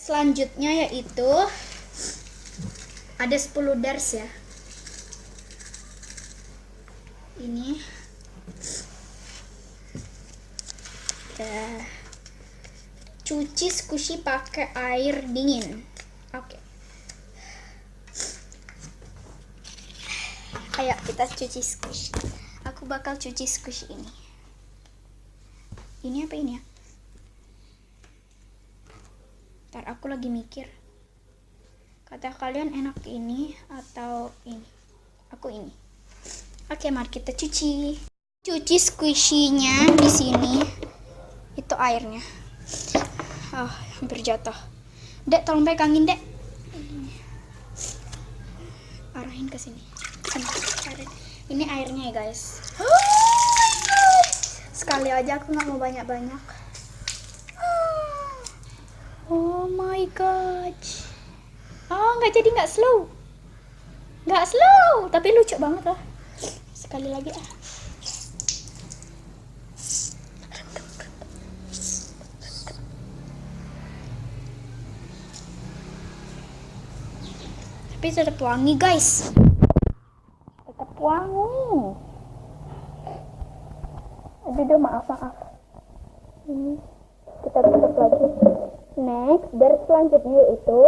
Selanjutnya yaitu ada 10 dars ya. Ini cuci squishy pakai air dingin. Oke. Ayo kita cuci squishy. Aku bakal cuci squishy ini. Ini apa ini ya? Ntar aku lagi mikir. Kata kalian enak ini atau ini? Aku ini. Oke, mari kita cuci. Cuci squishy-nya di sini. Itu airnya. Oh, hampir jatuh. Dek, tolong pegangin, Dek. Arahin ke sini. Ini airnya ya, guys. Sekali aja, aku nggak mau banyak-banyak. Oh my god. Oh, nggak slow. Nggak slow, tapi lucu banget lah. Sekali lagi ah. Tapi tetap wangi, guys. Tetap wangi. Aduh, maaf. Ini kita tutup lagi. Next, dari selanjutnya yaitu